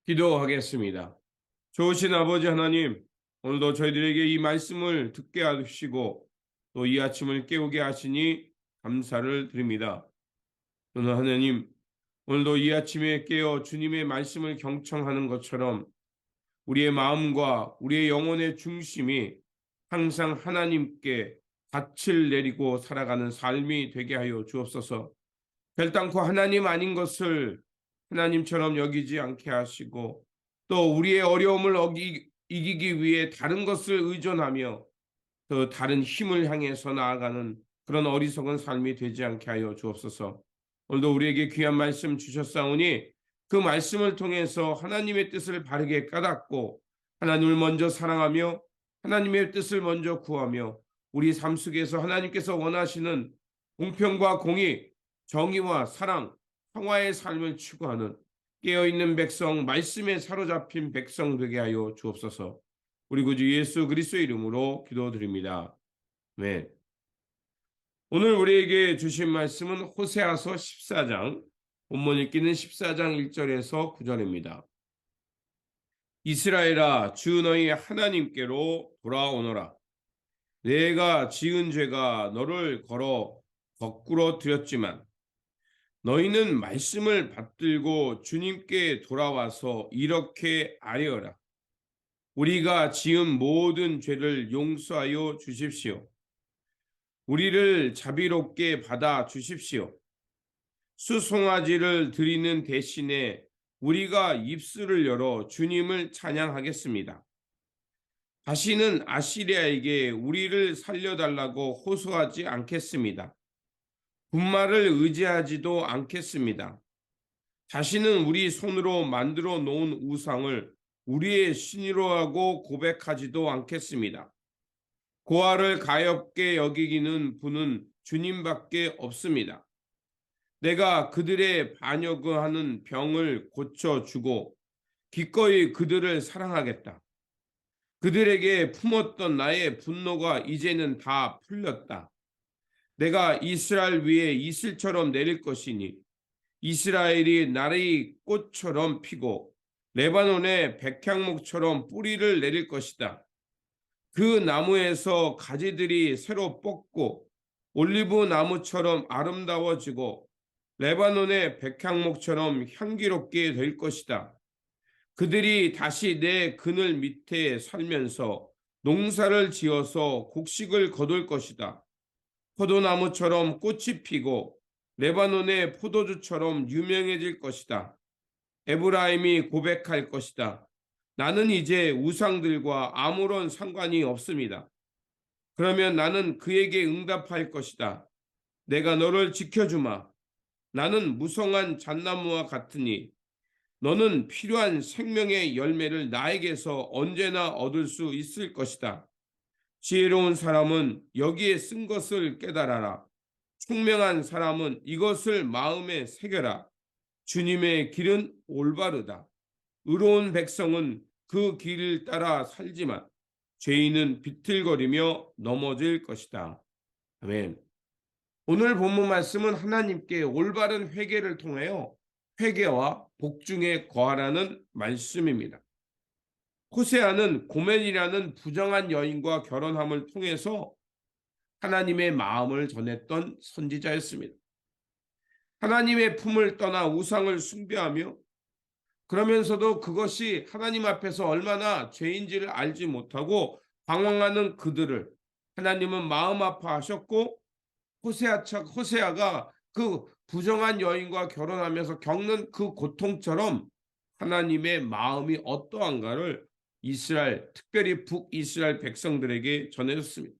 기도하겠습니다. 좋으신 아버지 하나님, 오늘도 저희들에게 이 말씀을 듣게 하시고 또 이 아침을 깨우게 하시니 감사를 드립니다. 오늘 하나님, 오늘도 이 아침에 깨어 주님의 말씀을 경청하는 것처럼 우리의 마음과 우리의 영혼의 중심이 항상 하나님께 닻을 내리고 살아가는 삶이 되게 하여 주옵소서. 결단코 하나님 아닌 것을 하나님처럼 여기지 않게 하시고 또 우리의 어려움을 이기기 위해 다른 것을 의존하며 또 다른 힘을 향해서 나아가는 그런 어리석은 삶이 되지 않게 하여 주옵소서. 오늘도 우리에게 귀한 말씀 주셨사오니 그 말씀을 통해서 하나님의 뜻을 바르게 깨닫고 하나님을 먼저 사랑하며 하나님의 뜻을 먼저 구하며 우리 삶 속에서 하나님께서 원하시는 공평과 공의, 정의와 사랑, 평화의 삶을 추구하는 깨어있는 백성, 말씀에 사로잡힌 백성 되게 하여 주옵소서. 우리 구주 예수 그리스도의 이름으로 기도드립니다. 네. 오늘 우리에게 주신 말씀은 호세아서 14장, 본문 읽기는 14장 1절에서 9절입니다. 이스라엘아, 주 너희 하나님께로 돌아오너라. 내가 지은 죄가 너를 걸어 거꾸로 들였지만 너희는 말씀을 받들고 주님께 돌아와서 이렇게 아뢰어라. 우리가 지은 모든 죄를 용서하여 주십시오. 우리를 자비롭게 받아 주십시오. 수송아지를 드리는 대신에 우리가 입술을 열어 주님을 찬양하겠습니다. 다시는 아시리아에게 우리를 살려달라고 호소하지 않겠습니다. 분말을 의지하지도 않겠습니다. 다시는 우리 손으로 만들어 놓은 우상을 우리의 신이로 하고 고백하지도 않겠습니다. 고아를 가엾게 여기기는 분은 주님밖에 없습니다. 내가 그들의 반역하는 병을 고쳐주고 기꺼이 그들을 사랑하겠다. 그들에게 품었던 나의 분노가 이제는 다 풀렸다. 내가 이스라엘 위에 이슬처럼 내릴 것이니 이스라엘이 나의 꽃처럼 피고 레바논의 백향목처럼 뿌리를 내릴 것이다. 그 나무에서 가지들이 새로 뻗고 올리브 나무처럼 아름다워지고 레바논의 백향목처럼 향기롭게 될 것이다. 그들이 다시 내 그늘 밑에 살면서 농사를 지어서 곡식을 거둘 것이다. 포도나무처럼 꽃이 피고 레바논의 포도주처럼 유명해질 것이다. 에브라임이 고백할 것이다. 나는 이제 우상들과 아무런 상관이 없습니다. 그러면 나는 그에게 응답할 것이다. 내가 너를 지켜주마. 나는 무성한 잣나무와 같으니 너는 필요한 생명의 열매를 나에게서 언제나 얻을 수 있을 것이다. 지혜로운 사람은 여기에 쓴 것을 깨달아라. 총명한 사람은 이것을 마음에 새겨라. 주님의 길은 올바르다. 의로운 백성은 그 길을 따라 살지만 죄인은 비틀거리며 넘어질 것이다. 아멘. 오늘 본문 말씀은 하나님께 올바른 회개를 통하여 회개와 복중에 거하라는 말씀입니다. 호세아는 고멜이라는 부정한 여인과 결혼함을 통해서 하나님의 마음을 전했던 선지자였습니다. 하나님의 품을 떠나 우상을 숭배하며 그러면서도 그것이 하나님 앞에서 얼마나 죄인지를 알지 못하고 방황하는 그들을 하나님은 마음 아파하셨고 호세아가 그 부정한 여인과 결혼하면서 겪는 그 고통처럼 하나님의 마음이 어떠한가를 이스라엘, 특별히 북이스라엘 백성들에게 전해줬습니다.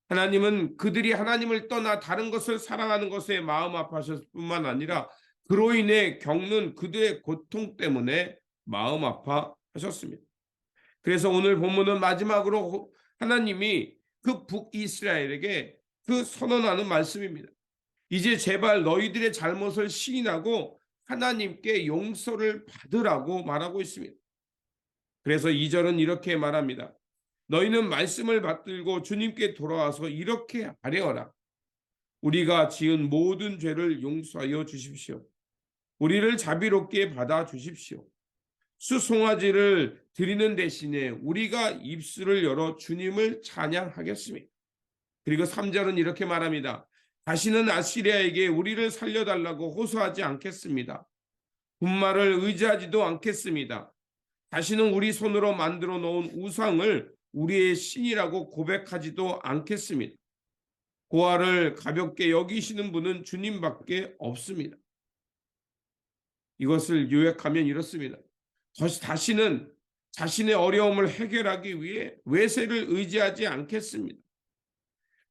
하나님은 그들이 하나님을 떠나 다른 것을 사랑하는 것에 마음 아파하셨을 뿐만 아니라 그로 인해 겪는 그들의 고통 때문에 마음 아파하셨습니다. 그래서 오늘 본문은 마지막으로 하나님이 그 북이스라엘에게 그 선언하는 말씀입니다. 이제 제발 너희들의 잘못을 시인하고 하나님께 용서를 받으라고 말하고 있습니다. 그래서 2절은 이렇게 말합니다. 너희는 말씀을 받들고 주님께 돌아와서 이렇게 아뢰어라. 우리가 지은 모든 죄를 용서하여 주십시오. 우리를 자비롭게 받아 주십시오. 수송아지를 드리는 대신에 우리가 입술을 열어 주님을 찬양하겠습니다. 그리고 3절은 이렇게 말합니다. 다시는 아시리아에게 우리를 살려달라고 호소하지 않겠습니다. 분말을 의지하지도 않겠습니다. 다시는 우리 손으로 만들어 놓은 우상을 우리의 신이라고 고백하지도 않겠습니다. 고아를 가볍게 여기시는 분은 주님밖에 없습니다. 이것을 요약하면 이렇습니다. 다시는 자신의 어려움을 해결하기 위해 외세를 의지하지 않겠습니다.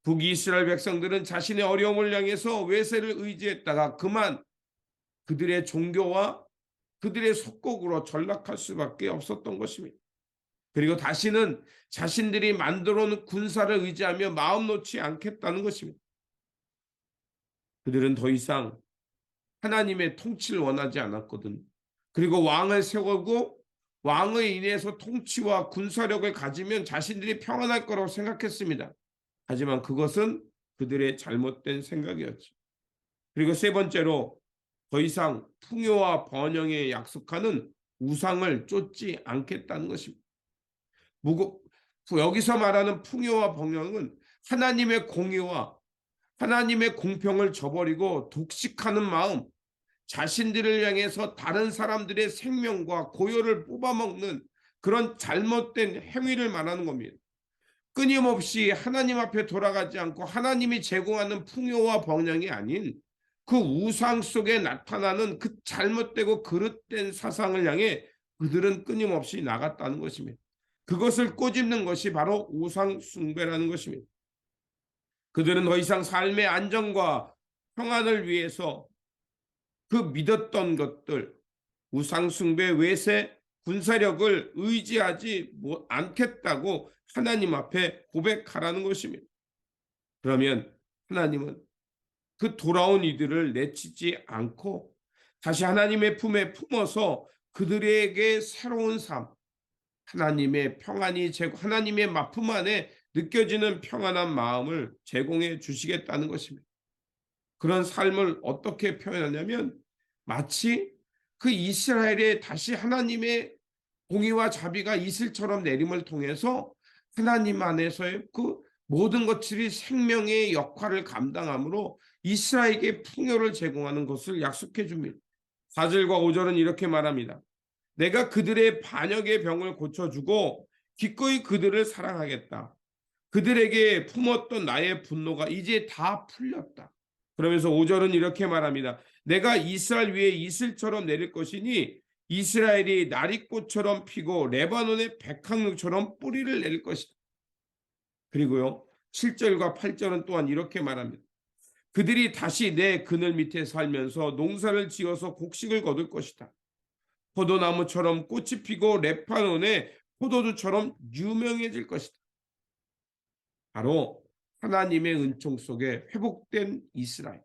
북이스라엘 백성들은 자신의 어려움을 향해서 외세를 의지했다가 그만 그들의 종교와 그들의 속국으로 전락할 수밖에 없었던 것입니다. 그리고 다시는 자신들이 만들어 놓은 군사를 의지하며 마음 놓지 않겠다는 것입니다. 그들은 더 이상 하나님의 통치를 원하지 않았거든요. 그리고 왕을 세우고 왕에 인해서 통치와 군사력을 가지면 자신들이 평안할 거라고 생각했습니다. 하지만 그것은 그들의 잘못된 생각이었죠. 그리고 세 번째로 더 이상 풍요와 번영에 약속하는 우상을 쫓지 않겠다는 것입니다. 여기서 말하는 풍요와 번영은 하나님의 공의와 하나님의 공평을 저버리고 독식하는 마음, 자신들을 향해서 다른 사람들의 생명과 고요를 뽑아먹는 그런 잘못된 행위를 말하는 겁니다. 끊임없이 하나님 앞에 돌아가지 않고 하나님이 제공하는 풍요와 번영이 아닌 그 우상 속에 나타나는 그 잘못되고 그릇된 사상을 향해 그들은 끊임없이 나갔다는 것입니다. 그것을 꼬집는 것이 바로 우상 숭배라는 것입니다. 그들은 더 이상 삶의 안정과 평안을 위해서 그 믿었던 것들, 우상 숭배, 외세, 군사력을 의지하지 않겠다고 하나님 앞에 고백하라는 것입니다. 그러면 하나님은 그 돌아온 이들을 내치지 않고 다시 하나님의 품에 품어서 그들에게 새로운 삶, 하나님의 평안이 하나님의 마품 안에 느껴지는 평안한 마음을 제공해 주시겠다는 것입니다. 그런 삶을 어떻게 표현하냐면 마치 그 이스라엘에 다시 하나님의 공의와 자비가 이슬처럼 내림을 통해서 하나님 안에서의 그 모든 것들이 생명의 역할을 감당함으로 이스라엘에게 풍요를 제공하는 것을 약속해 줍니다. 4절과 5절은 이렇게 말합니다. 내가 그들의 반역의 병을 고쳐주고 기꺼이 그들을 사랑하겠다. 그들에게 품었던 나의 분노가 이제 다 풀렸다. 그러면서 5절은 이렇게 말합니다. 내가 이스라엘 위에 이슬처럼 내릴 것이니 이스라엘이 나리꽃처럼 피고 레바논의 백향목처럼 뿌리를 내릴 것이다. 그리고요 7절과 8절은 또한 이렇게 말합니다. 그들이 다시 내 그늘 밑에 살면서 농사를 지어서 곡식을 거둘 것이다. 포도나무처럼 꽃이 피고 레바논의 포도주처럼 유명해질 것이다. 바로 하나님의 은총 속에 회복된 이스라엘.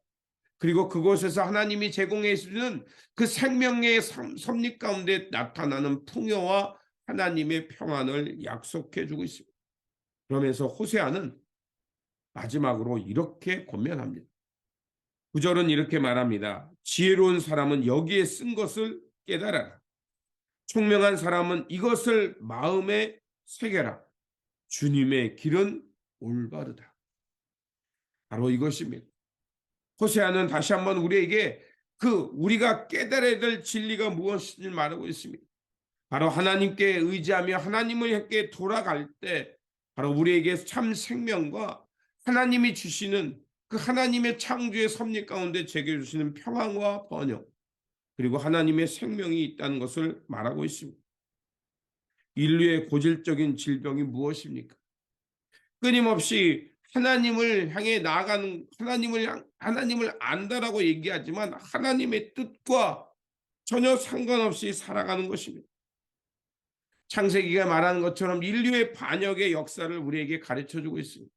그리고 그곳에서 하나님이 제공해 주는 그 생명의 섭리 가운데 나타나는 풍요와 하나님의 평안을 약속해 주고 있습니다. 그러면서 호세아는 마지막으로 이렇게 권면합니다. 9절은 이렇게 말합니다. 지혜로운 사람은 여기에 쓴 것을 깨달아라. 총명한 사람은 이것을 마음에 새겨라. 주님의 길은 올바르다. 바로 이것입니다. 호세아는 다시 한번 우리에게 우리가 깨달아야 될 진리가 무엇인지 말하고 있습니다. 바로 하나님께 의지하며 하나님을 향해 돌아갈 때 바로 우리에게 참 생명과 하나님이 주시는 그 하나님의 창조의 섭리 가운데 제게 주시는 평안과 번영 그리고 하나님의 생명이 있다는 것을 말하고 있습니다. 인류의 고질적인 질병이 무엇입니까? 끊임없이 하나님을 향해 나아가는 하나님을 안다라고 얘기하지만 하나님의 뜻과 전혀 상관없이 살아가는 것입니다. 창세기가 말하는 것처럼 인류의 반역의 역사를 우리에게 가르쳐주고 있습니다.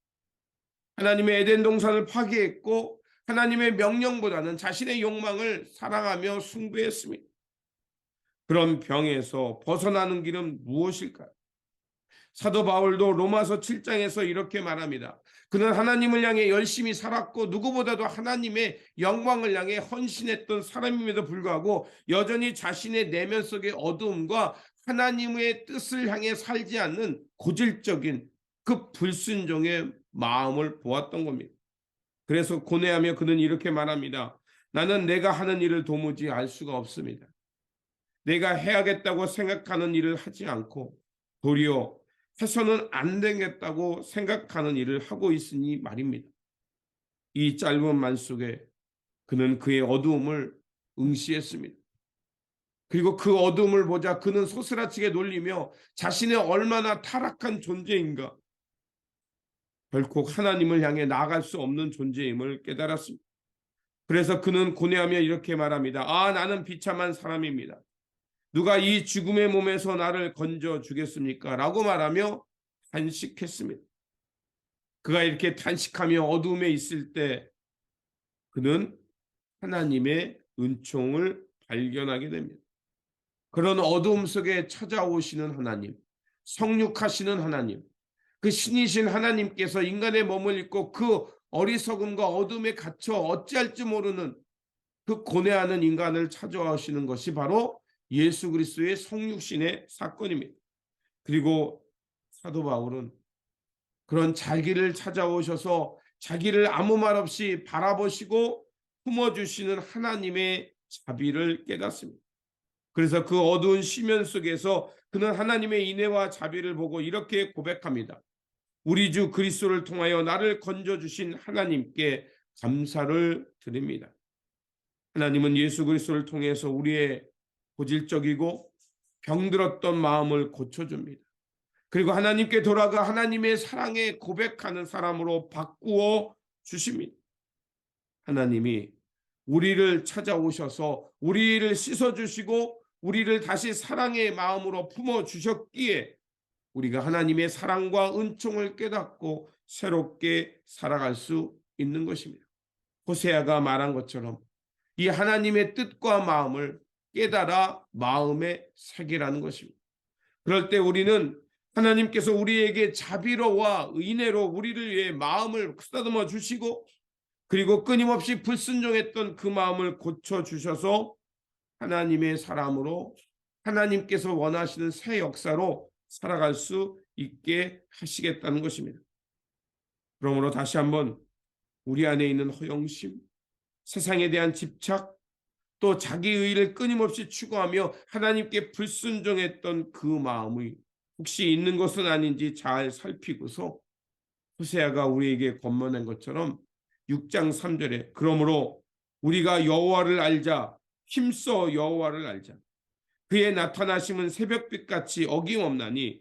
하나님의 에덴 동산을 파괴했고 하나님의 명령보다는 자신의 욕망을 사랑하며 숭배했습니다. 그런 병에서 벗어나는 길은 무엇일까요? 사도 바울도 로마서 7장에서 이렇게 말합니다. 그는 하나님을 향해 열심히 살았고 누구보다도 하나님의 영광을 향해 헌신했던 사람임에도 불구하고 여전히 자신의 내면 속의 어두움과 하나님의 뜻을 향해 살지 않는 고질적인 그 불순종의 마음을 보았던 겁니다. 그래서 고뇌하며 그는 이렇게 말합니다. 나는 내가 하는 일을 도무지 알 수가 없습니다. 내가 해야겠다고 생각하는 일을 하지 않고 도리어 해서는 안 되겠다고 생각하는 일을 하고 있으니 말입니다. 이 짧은 말 속에 그는 그의 어두움을 응시했습니다. 그리고 그 어두움을 보자 그는 소스라치게 놀리며 자신의 얼마나 타락한 존재인가, 결코 하나님을 향해 나아갈 수 없는 존재임을 깨달았습니다. 그래서 그는 고뇌하며 이렇게 말합니다. 나는 비참한 사람입니다. 누가 이 죽음의 몸에서 나를 건져 주겠습니까? 라고 말하며 탄식했습니다. 그가 이렇게 탄식하며 어두움에 있을 때 그는 하나님의 은총을 발견하게 됩니다. 그런 어두움 속에 찾아오시는 하나님, 성육하시는 하나님, 그 신이신 하나님께서 인간의 몸을 입고 그 어리석음과 어둠에 갇혀 어찌할 줄 모르는 그 고뇌하는 인간을 찾아오시는 것이 바로 예수 그리스도의 성육신의 사건입니다. 그리고 사도 바울은 그런 자기를 찾아오셔서 자기를 아무 말 없이 바라보시고 품어주시는 하나님의 자비를 깨닫습니다. 그래서 그 어두운 시면 속에서 그는 하나님의 인애와 자비를 보고 이렇게 고백합니다. 우리 주 그리스도를 통하여 나를 건져주신 하나님께 감사를 드립니다. 하나님은 예수 그리스도를 통해서 우리의 고질적이고 병들었던 마음을 고쳐줍니다. 그리고 하나님께 돌아가 하나님의 사랑에 고백하는 사람으로 바꾸어 주십니다. 하나님이 우리를 찾아오셔서 우리를 씻어주시고 우리를 다시 사랑의 마음으로 품어주셨기에 우리가 하나님의 사랑과 은총을 깨닫고 새롭게 살아갈 수 있는 것입니다. 호세아가 말한 것처럼 이 하나님의 뜻과 마음을 깨달아 마음에 새기라는 것입니다. 그럴 때 우리는 하나님께서 우리에게 자비로와 은혜로 우리를 위해 마음을 쓰다듬어 주시고 그리고 끊임없이 불순종했던 그 마음을 고쳐주셔서 하나님의 사람으로 하나님께서 원하시는 새 역사로 살아갈 수 있게 하시겠다는 것입니다. 그러므로 다시 한번 우리 안에 있는 허영심, 세상에 대한 집착, 또 자기 의를 끊임없이 추구하며 하나님께 불순종했던 그 마음이 혹시 있는 것은 아닌지 잘 살피고서 호세아가 우리에게 권면한 것처럼 6장 3절에 그러므로 우리가 여호와를 알자, 힘써 여호와를 알자. 그의 나타나심은 새벽빛같이 어김없나니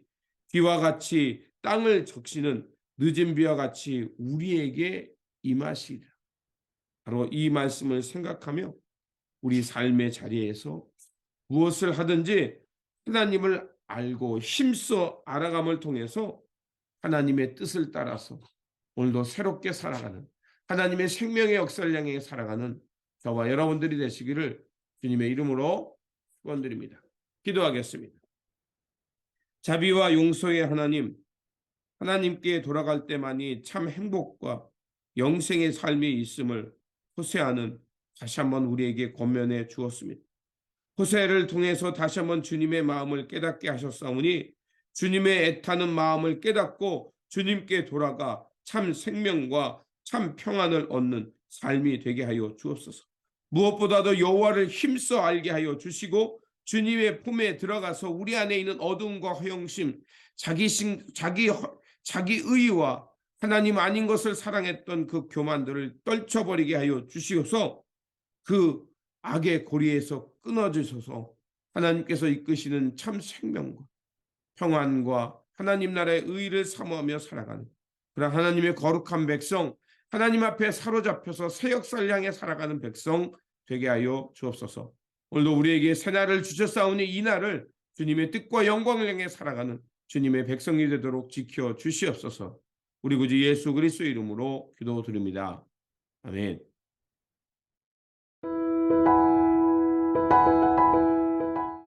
비와 같이 땅을 적시는 늦은 비와 같이 우리에게 임하시리라. 바로 이 말씀을 생각하며 우리 삶의 자리에서 무엇을 하든지 하나님을 알고 힘써 알아감을 통해서 하나님의 뜻을 따라서 오늘도 새롭게 살아가는 하나님의 생명의 역사를 향해 살아가는 저와 여러분들이 되시기를 주님의 이름으로 축원드립니다. 기도하겠습니다. 자비와 용서의 하나님, 하나님께 돌아갈 때만이 참 행복과 영생의 삶이 있음을 호세아는 다시 한번 우리에게 권면해 주었습니다. 호세아를 통해서 다시 한번 주님의 마음을 깨닫게 하셨사오니 주님의 애타는 마음을 깨닫고 주님께 돌아가 참 생명과 참 평안을 얻는 삶이 되게 하여 주옵소서. 무엇보다도 여호와를 힘써 알게 하여 주시고 주님의 품에 들어가서 우리 안에 있는 어두움과 허영심, 자기 의와 하나님 아닌 것을 사랑했던 그 교만들을 떨쳐버리게 하여 주시옵소서. 그 악의 고리에서 끊어주셔서 하나님께서 이끄시는 참 생명과 평안과 하나님 나라의 의를 사모하며 살아가는 그런 하나님의 거룩한 백성, 하나님 앞에 사로잡혀서 새 역사를 향해 살아가는 백성 되게 하여 주옵소서. 오늘도 우리에게 새 날을 주셨사오니 이 날을 주님의 뜻과 영광을 향해 살아가는 주님의 백성이 되도록 지켜 주시옵소서. 우리 구주 예수 그리스도의 이름으로 기도드립니다. 아멘.